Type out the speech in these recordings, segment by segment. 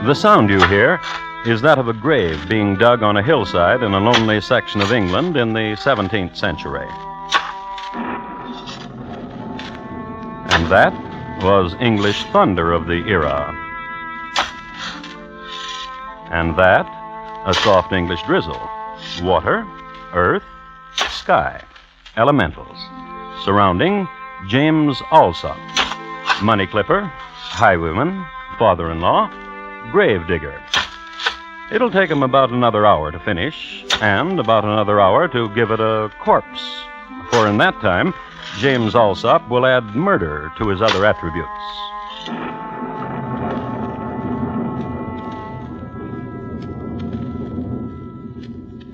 The sound you hear is that of a grave being dug on a hillside in a lonely section of England in the 17th century. And that was English thunder of the era. And that, a soft English drizzle. Water, earth, sky, elementals. Surrounding James Alsop, money clipper, highwayman, father-in-law, gravedigger. It'll take him about another hour to finish, and about another hour to give it a corpse. For in that time, James Alsop will add murder to his other attributes.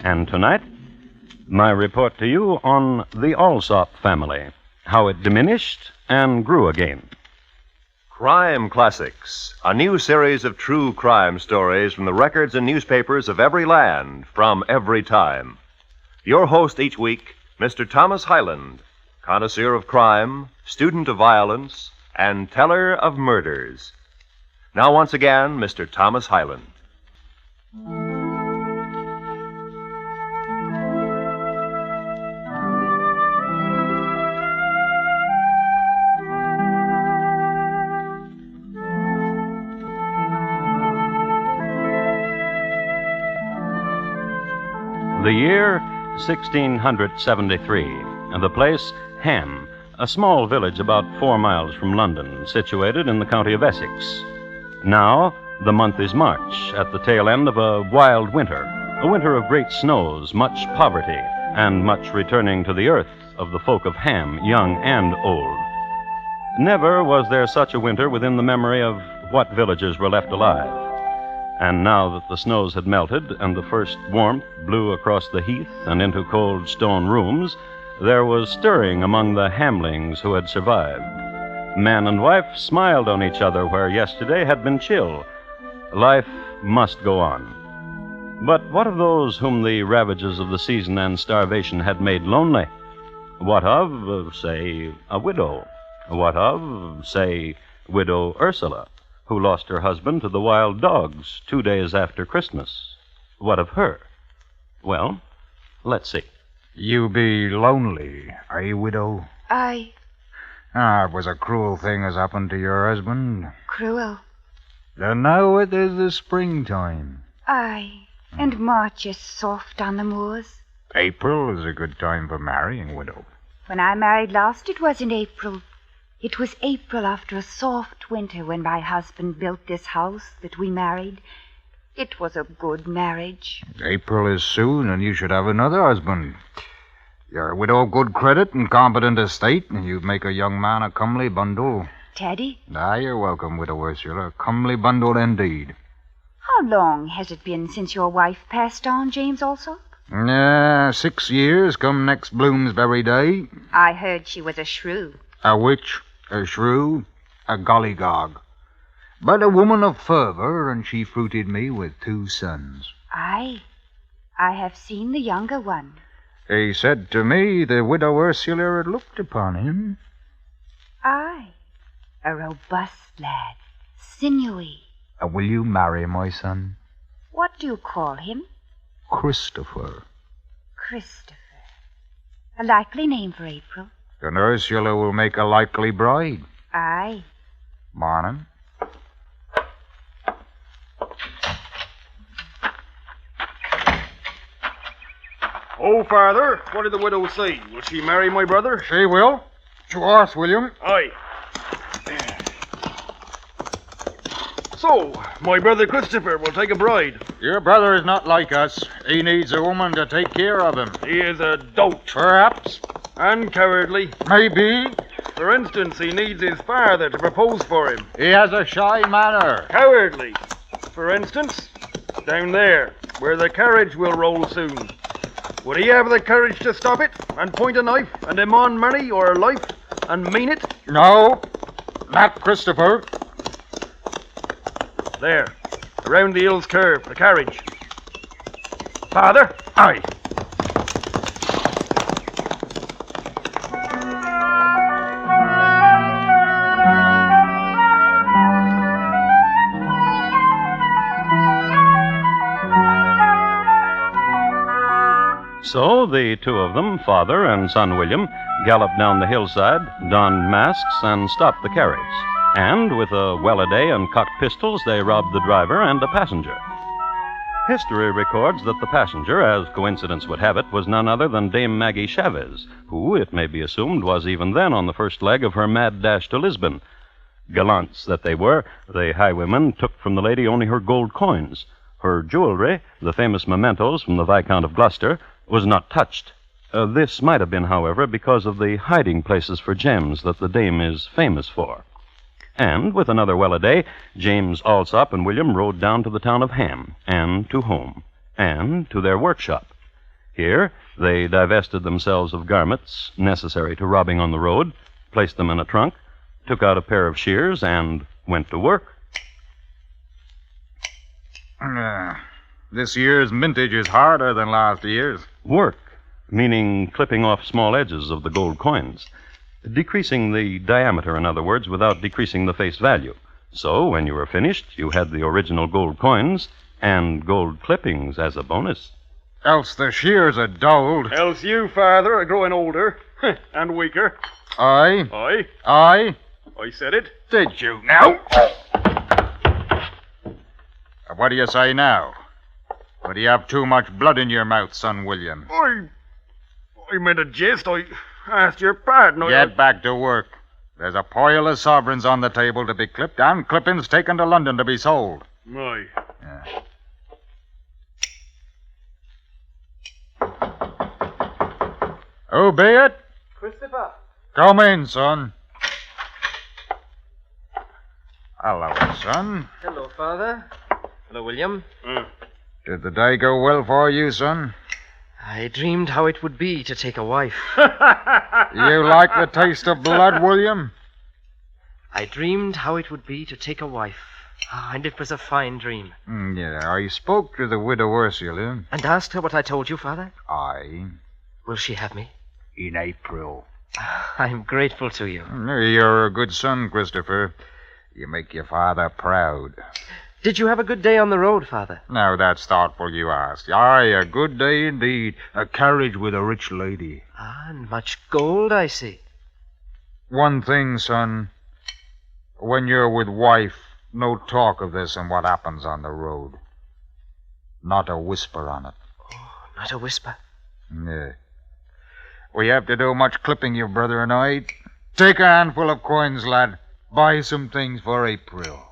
And tonight, my report to you on the Alsop family, how it diminished and grew again. Crime Classics, a new series of true crime stories from the records and newspapers of every land, from every time. Your host each week, Mr. Thomas Hyland, connoisseur of crime, student of violence, and teller of murders. Now, once again, Mr. Thomas Hyland. The year 1673, and the place Ham, a small village about 4 miles from London, situated in the county of Essex. Now, the month is March, at the tail end of a wild winter, a winter of great snows, much poverty, and much returning to the earth of the folk of Ham, young and old. Never was there such a winter within the memory of what villagers were left alive. And now that the snows had melted and the first warmth blew across the heath and into cold stone rooms, there was stirring among the hamlings who had survived. Man and wife smiled on each other where yesterday had been chill. Life must go on. But what of those whom the ravages of the season and starvation had made lonely? What of, say, a widow? What of, say, Widow Ursula, who lost her husband to the wild dogs 2 days after Christmas? What of her? Well, let's see. You be lonely, widow? Aye. It was a cruel thing has happened to your husband. Cruel? And now it is the springtime. Aye. And March is soft on the moors. April is a good time for marrying, widow. When I married last, it was in April. It was April after a soft winter when my husband built this house that we married. It was a good marriage. April is soon, and you should have another husband. You're a widow of good credit and competent estate, and you'd make a young man a comely bundle. Teddy? You're welcome, Widow Ursula. A comely bundle indeed. How long has it been since your wife passed on, James Alsop? 6 years come next Bloomsbury Day. I heard she was a shrew. A witch, a shrew, a gollygog. But a woman of fervor, and she fruited me with 2 sons. Aye. I have seen the younger one. He said to me the Widow Ursula had looked upon him. Aye. A robust lad, sinewy. Will you marry my son? What do you call him? Christopher. Christopher. A likely name for April. And Ursula will make a likely bride. Aye. Morning. Oh, Father, what did the widow say? Will she marry my brother? She will. To us, William. Aye. So, my brother Christopher will take a bride. Your brother is not like us. He needs a woman to take care of him. He is a dolt. Perhaps. And cowardly. Maybe. For instance, he needs his father to propose for him. He has a shy manner. Cowardly. For instance, down there, where the carriage will roll soon. Would he have the courage to stop it and point a knife and demand money or life and mean it? No, not Christopher. There, around the hill's curve, the carriage. Father? Aye. So the two of them, father and son William, galloped down the hillside, donned masks, and stopped the carriage. And with a well-a-day and cocked pistols, they robbed the driver and a passenger. History records that the passenger, as coincidence would have it, was none other than Dame Maggie Chavez, who, it may be assumed, was even then on the first leg of her mad dash to Lisbon. Gallants that they were, the highwaymen took from the lady only her gold coins. Her jewelry, the famous mementos from the Viscount of Gloucester, was not touched. This might have been, however, because of the hiding places for gems that the dame is famous for. And, with another well-a-day, James Alsop and William rode down to the town of Ham, and to home, and to their workshop. Here they divested themselves of garments necessary to robbing on the road, placed them in a trunk, took out a pair of shears, and went to work. This year's mintage is harder than last year's. Work, meaning clipping off small edges of the gold coins. Decreasing the diameter, in other words, without decreasing the face value. So, when you were finished, you had the original gold coins and gold clippings as a bonus. Else the shears are dulled. Else you, father, are growing older and weaker. Aye. I said it. Did you now? What do you say now? Or do you have too much blood in your mouth, son William? I meant a jest. I asked your pardon. Get back to work. There's a pile of sovereigns on the table to be clipped and clippings taken to London to be sold. Aye. Yeah. Who be it? Christopher. Come in, son. Hello, son. Hello, Father. Hello, William. Did the day go well for you, son? I dreamed how it would be to take a wife. You like the taste of blood, William? I dreamed how it would be to take a wife. And it was a fine dream. Yeah, I spoke to the widow Ursula. And asked her what I told you, Father? Aye. Will she have me? In April. I'm grateful to you. You're a good son, Christopher. You make your father proud. Did you have a good day on the road, Father? Now, that's thoughtful you asked. Aye, a good day indeed. A carriage with a rich lady. And much gold, I see. One thing, son. When you're with wife, no talk of this and what happens on the road. Not a whisper on it. Oh, not a whisper. Yeah. We have to do much clipping, your brother and I. Take a handful of coins, lad. Buy some things for April.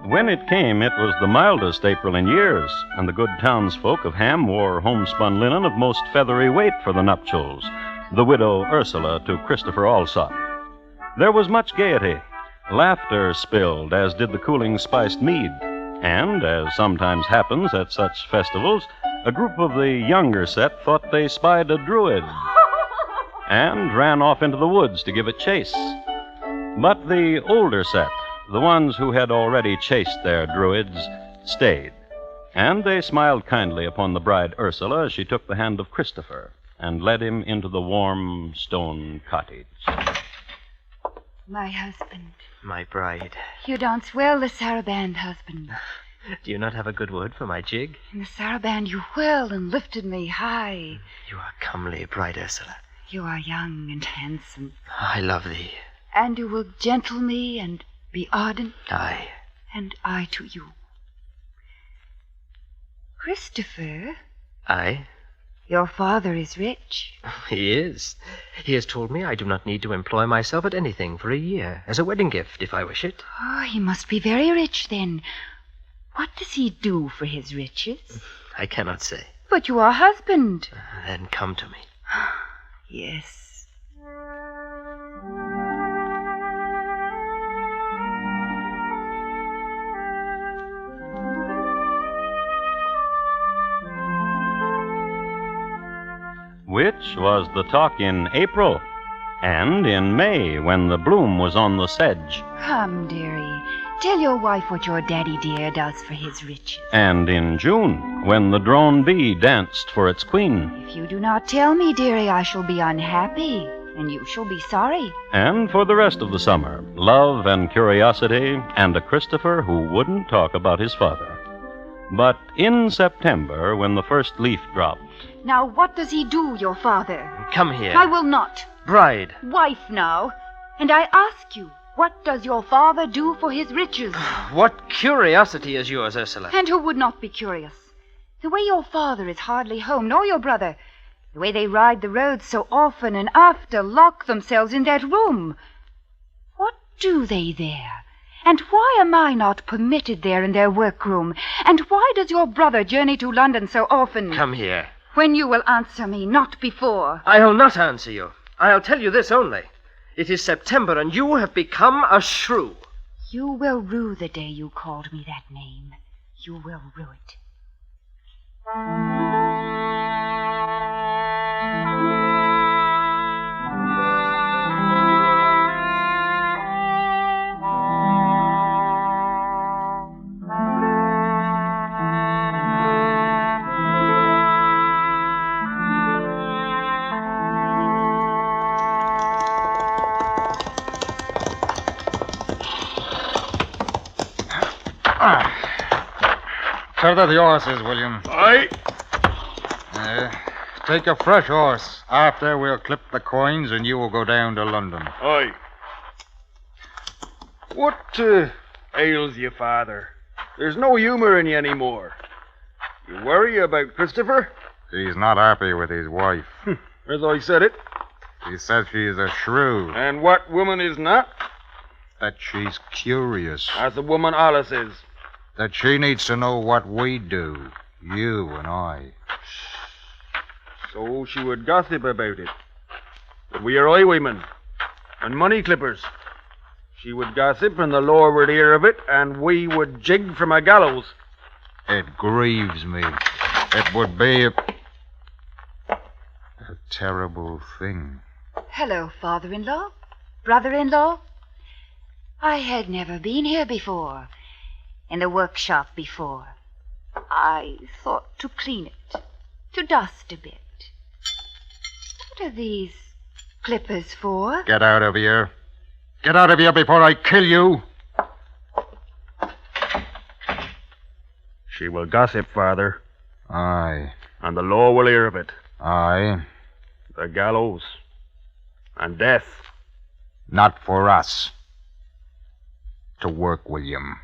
When it came, it was the mildest April in years, and the good townsfolk of Ham wore homespun linen of most feathery weight for the nuptials, the widow Ursula to Christopher Alsop. There was much gaiety. Laughter spilled, as did the cooling spiced mead. And, as sometimes happens at such festivals, a group of the younger set thought they spied a druid and ran off into the woods to give it chase. But the older set, the ones who had already chased their druids, stayed, and they smiled kindly upon the bride Ursula as she took the hand of Christopher and led him into the warm stone cottage. My husband. My bride. You dance well, the saraband, husband. Do you not have a good word for my jig? In the saraband you whirled and lifted me high. You are comely, bride Ursula. You are young and handsome. I love thee. And you will gentle me and be ardent. Aye. And I to you. Christopher, Aye. your father is rich. He is. He has told me I do not need to employ myself at anything for a year, as a wedding gift, if I wish it. Oh, he must be very rich, then. What does he do for his riches? I cannot say. But you are husband. Then come to me. Yes. Which was the talk in April, and in May when the bloom was on the sedge, Come, dearie. Tell your wife what your daddy dear does for his riches. and in June when the drone bee danced for its queen. If you do not tell me, dearie, I shall be unhappy. and you shall be sorry. And for the rest of the summer, love and curiosity, and a Christopher who wouldn't talk about his father. But in September, when the first leaf dropped... Now, what does he do, your father? Come here. I will not. Bride. Wife now. And I ask you, what does your father do for his riches? What curiosity is yours, Ursula? And who would not be curious? The way your father is hardly home, nor your brother. The way they ride the roads so often and after lock themselves in that room. What do they there? And why am I not permitted there in their workroom? And why does your brother journey to London so often? Come here. When you will answer me, not before. I'll not answer you. I'll tell you this only. It is September, and you have become a shrew. You will rue the day you called me that name. You will rue it. Tether the horses, William. Aye. Take a fresh horse. After, we'll clip the coins and you will go down to London. Aye. What ails you, Father? There's no humor in you anymore. You worry about Christopher? He's not happy with his wife. As I said it. He says she's a shrew. And what woman is not? That she's curious. That's the woman Alice is. That she needs to know what we do. You and I. So she would gossip about it. That we are highwaymen and money clippers. She would gossip and the law would hear of it and we would jig from a gallows. It grieves me. It would be a terrible thing. Hello, father-in-law. Brother-in-law. I had never been here before. In the workshop before. I thought to clean it. To dust a bit. What are these clippers for? Get out of here. Get out of here before I kill you. She will gossip, Father. Aye. And the law will hear of it. Aye. The gallows. And death. Not for us. To work, William.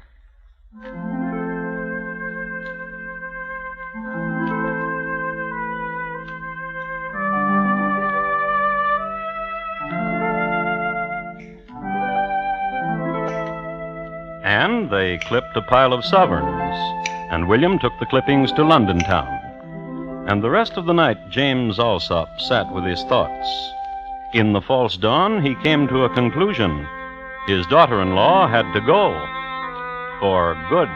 And they clipped a pile of sovereigns, and William took the clippings to London town. And the rest of the night, James Alsop sat with his thoughts. In the false dawn, he came to a conclusion. His daughter-in-law had to go. For good.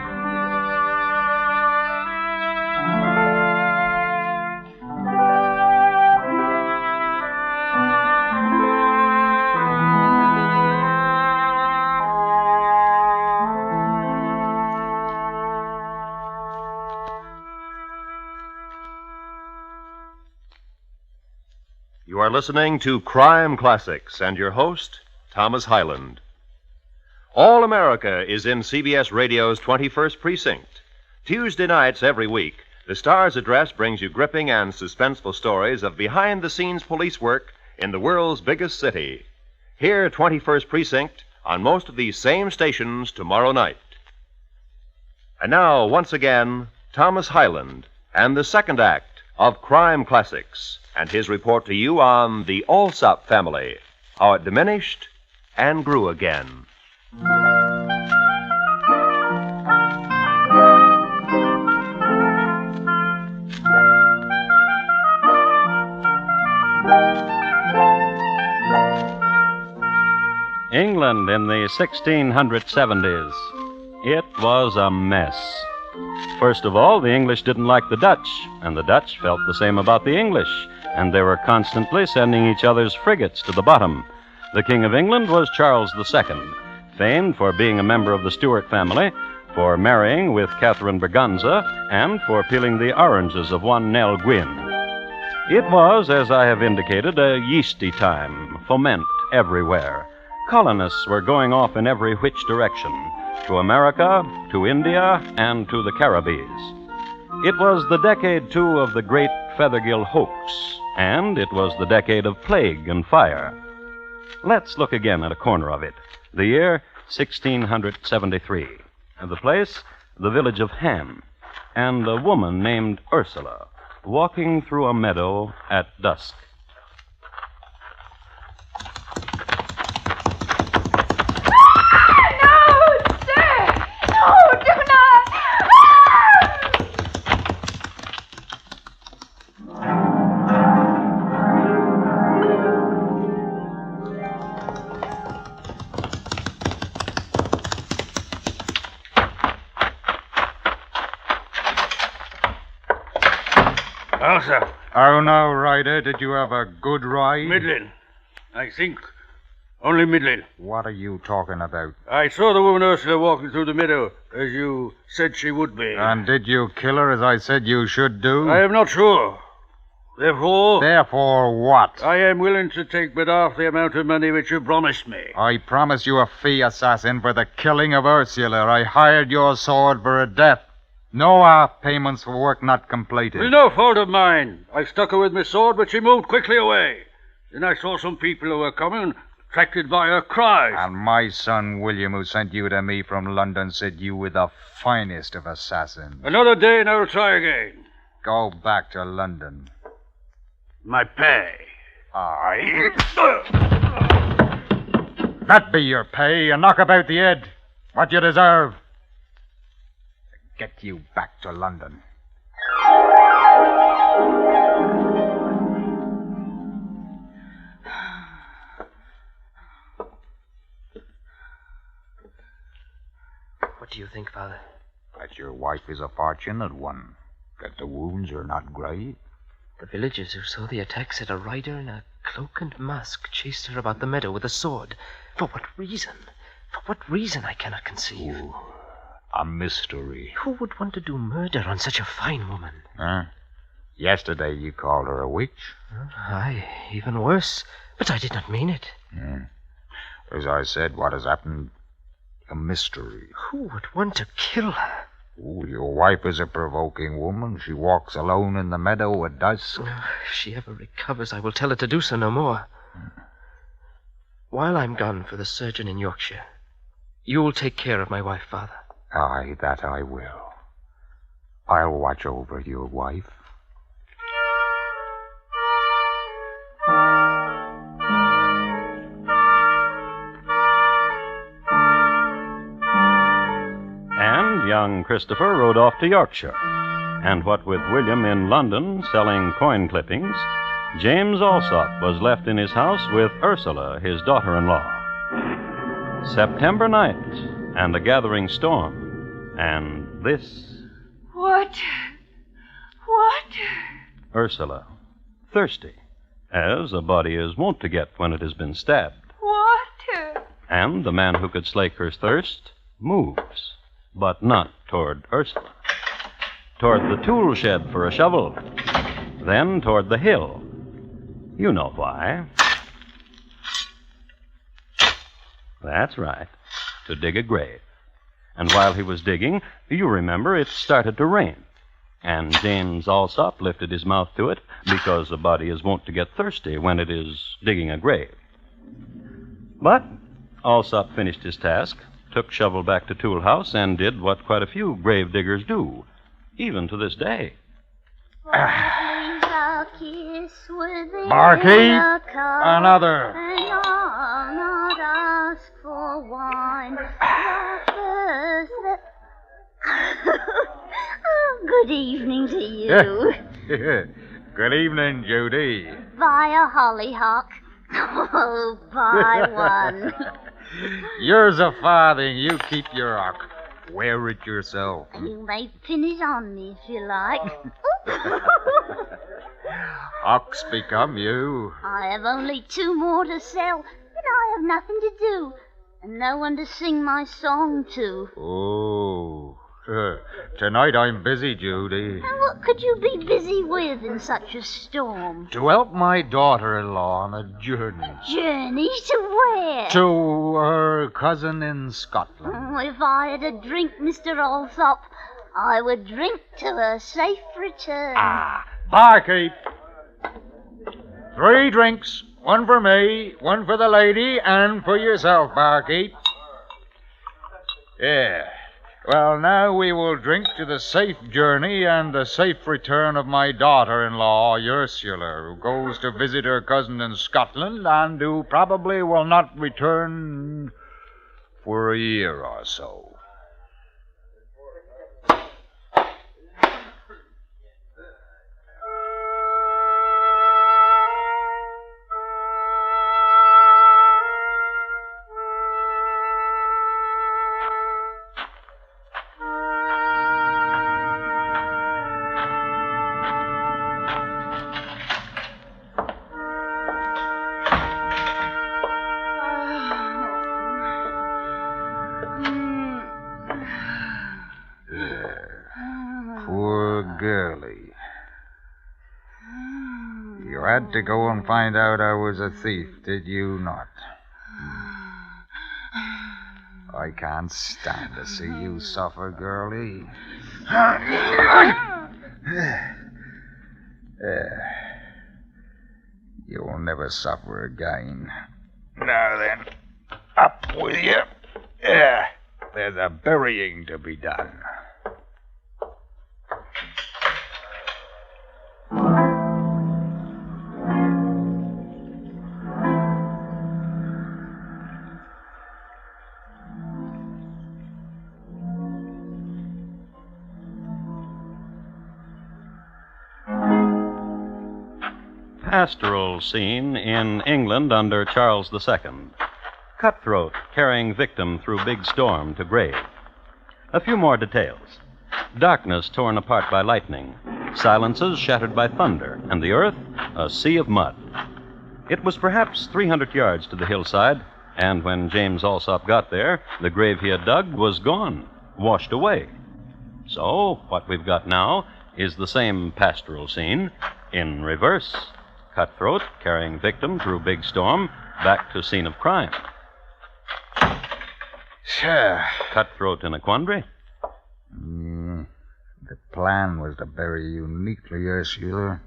You are listening to Crime Classics and your host, Thomas Hyland. All America is in CBS Radio's 21st Precinct. Tuesday nights every week, the Star's Address brings you gripping and suspenseful stories of behind-the-scenes police work in the world's biggest city. Hear 21st Precinct on most of these same stations tomorrow night. And now, once again, Thomas Hyland and the second act of Crime Classics and his report to you on the Alsop family, how it diminished and grew again. England in the 1670s. It was a mess. First of all, the English didn't like the Dutch, and the Dutch felt the same about the English, and they were constantly sending each other's frigates to the bottom. The King of England was Charles II, famed for being a member of the Stuart family, for marrying with Catherine Berganza, and for peeling the oranges of one Nell Gwynn. It was, as I have indicated, a yeasty time foment everywhere. Colonists were going off in every which direction, to America, to India, and to the Caribbees. It was the decade, too, of the great Fethergill hoax, and it was the decade of plague and fire. Let's look again at a corner of it. The year, 1673. And the place, the village of Ham, and a woman named Ursula, walking through a meadow at dusk. Alsop. Oh, no, Ryder. Did you have a good ride? Middling. I think. Only middling. What are you talking about? I saw the woman Ursula walking through the meadow, as you said she would be. And did you kill her as I said you should do? I am not sure. Therefore... Therefore what? I am willing to take but half the amount of money which you promised me. I promise you a fee, assassin, for the killing of Ursula. I hired your sword for a death. No half payments for work not completed. It was no fault of mine. I stuck her with my sword, but she moved quickly away. Then I saw some people who were coming, attracted by her cries. And my son William, who sent you to me from London, said you were the finest of assassins. Another day and I'll try again. Go back to London. My pay. Aye. That be your pay, a knock about the head. What you deserve. Get you back to London. What do you think, Father? That your wife is a fortunate one. That the wounds are not grave. The villagers who saw the attack said a rider in a cloak and mask chased her about the meadow with a sword. For what reason? For what reason I cannot conceive. Ooh, a mystery. Who would want to do murder on such a fine woman? Huh? Yesterday you called her a witch. Aye, even worse. But I did not mean it. As I said, what has happened? A mystery. Who would want to kill her? Oh, your wife is a provoking woman. She walks alone in the meadow at dusk. If she ever recovers, I will tell her to do so no more. While I'm gone for the surgeon in Yorkshire, you will take care of my wife, Father. Aye, that I will. I'll watch over your wife. Young Christopher rode off to Yorkshire, and what with William in London selling coin clippings, James Alsop was left in his house with Ursula, his daughter-in-law. September night, and a gathering storm, and this... What? Ursula, thirsty, as a body is wont to get when it has been stabbed. Water. And the man who could slake her thirst moves. But not toward Ursula. Toward the tool shed for a shovel. Then toward the hill. You know why. That's right. To dig a grave. And while he was digging, you remember it started to rain. And James Alsop lifted his mouth to it because a body is wont to get thirsty when it is digging a grave. But Alsop finished his task, took shovel back to tool house, and did what quite a few grave diggers do, even to this day. Barkeep, another. And I'll not ask for wine. Good evening to you. Good evening, Judy. Buy a hollyhock. Oh, buy one. Yours a farthing. You keep your hock. Wear it yourself. You may pin it on me if you like. Hocks become you. I have only 2 more to sell, and I have nothing to do, and no one to sing my song to. Oh, Tonight I'm busy, Judy. And what could you be busy with in such a storm? To help my daughter-in-law on a journey. Journey to where? To her cousin in Scotland. Oh, if I had a drink, Mr. Alsop, I would drink to a safe return. Barkeep. 3 drinks. 1 for me, 1 for the lady, and for yourself, barkeep. Yeah. Well, now we will drink to the safe journey and the safe return of my daughter-in-law, Ursula, who goes to visit her cousin in Scotland and who probably will not return for a year or so. Girlie. You had to go and find out I was a thief, did you not? I can't stand to see you suffer, girlie. You'll never suffer again. Now then, up with you. There's a burying to be done. Pastoral scene in England under Charles II. Cutthroat carrying victim through big storm to grave. A few more details. Darkness torn apart by lightning. Silences shattered by thunder. And the earth, a sea of mud. It was perhaps 300 yards to the hillside, and when James Alsop got there, the grave he had dug was gone, washed away. So, what we've got now is the same pastoral scene in reverse. Cutthroat carrying victim through big storm back to scene of crime. Sure. Cutthroat in a quandary. The plan was to bury you neatly, Ursula.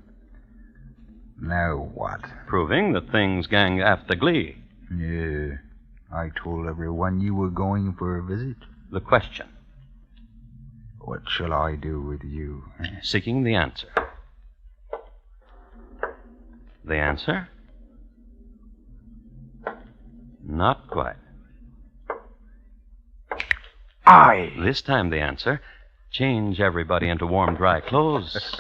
Now what? Proving that things gang after glee. Yeah. I told everyone you were going for a visit. The question. What shall I do with you? Seeking the answer. The answer? Not quite. This time the answer, change everybody into warm, dry clothes.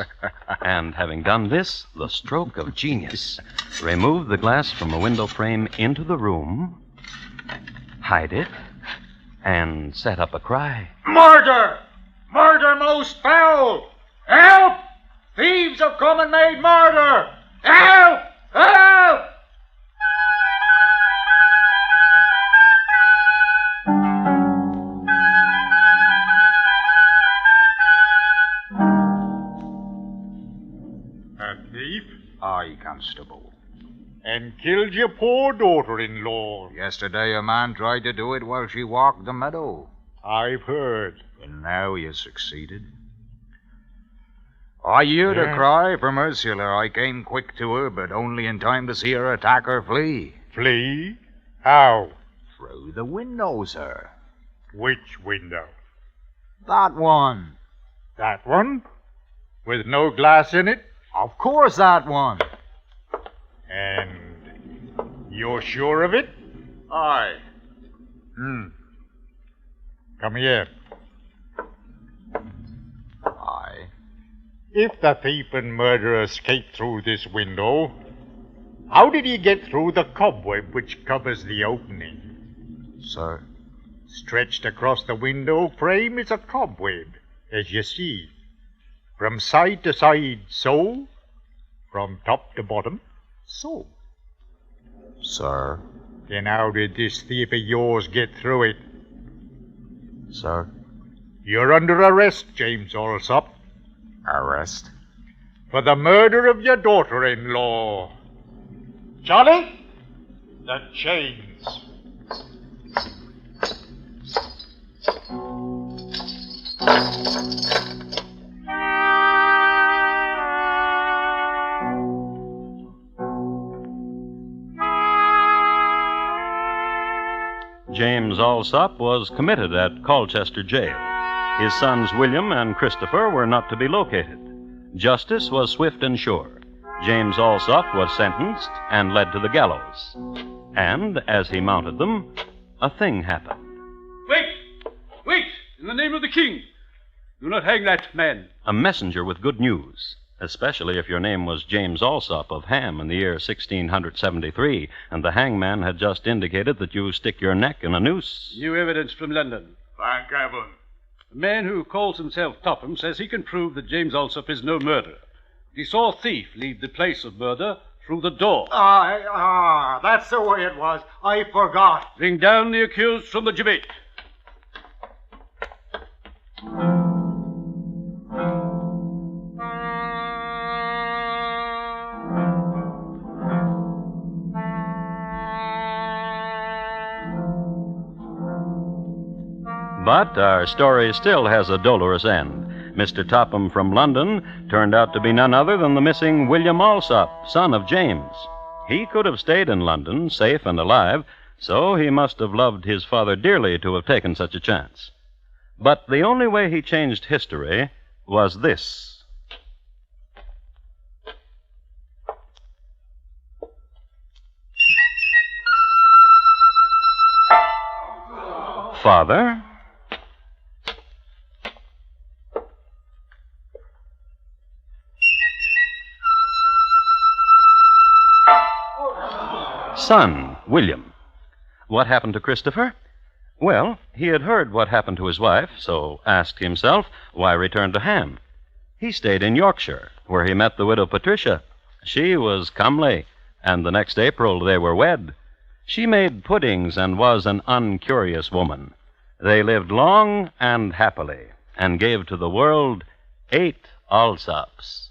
And having done this, the stroke of genius. Remove the glass from a window frame into the room, hide it, and set up a cry. Murder! Murder most foul! Help! Thieves have come and made murder! Help! Help! A thief? Aye, Constable. And killed your poor daughter-in-law. Yesterday a man tried to do it while she walked the meadow. I've heard. And now you succeeded. I heard a cry from Ursula. I came quick to her, but only in time to see her attacker flee. Flee? How? Through the window, sir. Which window? That one. That one? With no glass in it? Of course that one. And you're sure of it? Aye. Come here. Aye. If the thief and murderer escaped through this window, how did he get through the cobweb which covers the opening? Sir? Stretched across the window frame is a cobweb, as you see. From side to side, so. From top to bottom, so. Sir? Then how did this thief of yours get through it? Sir? You're under arrest, James Alsop, Arrest? for the murder of your daughter-in-law. Johnny? The chains. James Alsop was committed at Colchester Jail. His sons William and Christopher were not to be located. Justice was swift and sure. James Alsop was sentenced and led to the gallows. And as he mounted them, a thing happened. Wait! Wait! In the name of the king! Do not hang that man. A messenger with good news, especially if your name was James Alsop of Ham in the year 1673, and the hangman had just indicated that you stick your neck in a noose. New evidence from London. Thank heaven. A man who calls himself Topham says he can prove that James Alsop is no murderer. He saw a thief leave the place of murder through the door. That's the way it was. I forgot. Bring down the accused from the gibbet. But our story still has a dolorous end. Mr. Topham from London turned out to be none other than the missing William Alsop, son of James. He could have stayed in London, safe and alive, so he must have loved his father dearly to have taken such a chance. But the only way he changed history was this. Father? Son, William. What happened to Christopher? Well, he had heard what happened to his wife, so asked himself, why return to Ham? He stayed in Yorkshire, where he met the widow Patricia. She was comely, and the next April they were wed. She made puddings and was an uncurious woman. They lived long and happily, and gave to the world 8 Alsops.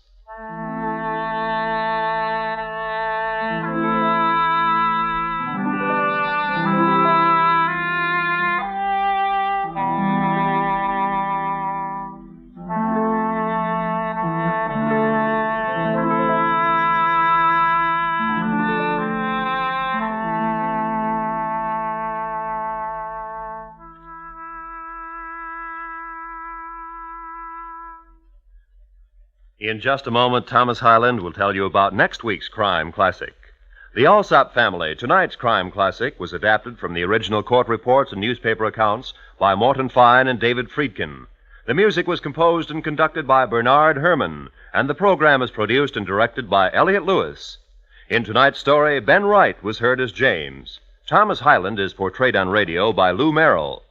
In just a moment, Thomas Hyland will tell you about next week's crime classic. The Alsop Family, tonight's crime classic, was adapted from the original court reports and newspaper accounts by Morton and David Friedkin. The music was composed and conducted by Bernard Herrmann, and the program is produced and directed by Elliott Lewis. In tonight's story, Ben Wright was heard as James. Thomas Hyland is portrayed on radio by Lou Merrill.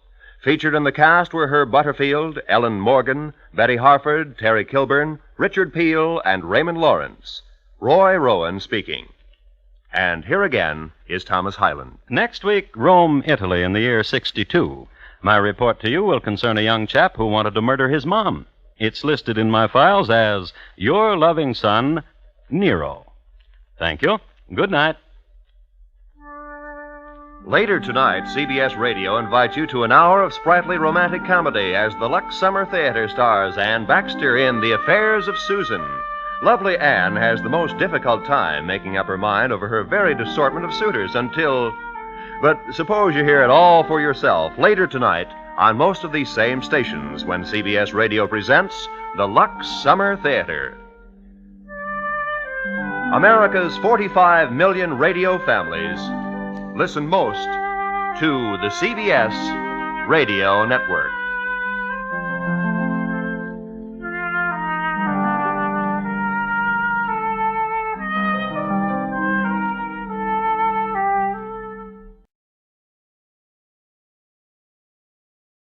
Featured in the cast were Herb Butterfield, Ellen Morgan, Betty Harford, Terry Kilburn, Richard Peel, and Raymond Lawrence. Roy Rowan speaking. And here again is Thomas Hyland. Next week, Rome, Italy, in the year 62. My report to you will concern a young chap who wanted to murder his mom. It's listed in my files as Your Loving Son, Nero. Thank you. Good night. Later tonight, CBS Radio invites you to an hour of sprightly romantic comedy as the Lux Summer Theater stars Anne Baxter in The Affairs of Susan. Lovely Anne has the most difficult time making up her mind over her varied assortment of suitors until... But suppose you hear it all for yourself later tonight on most of these same stations when CBS Radio presents the Lux Summer Theater. America's 45 million radio families listen most to the CBS Radio Network.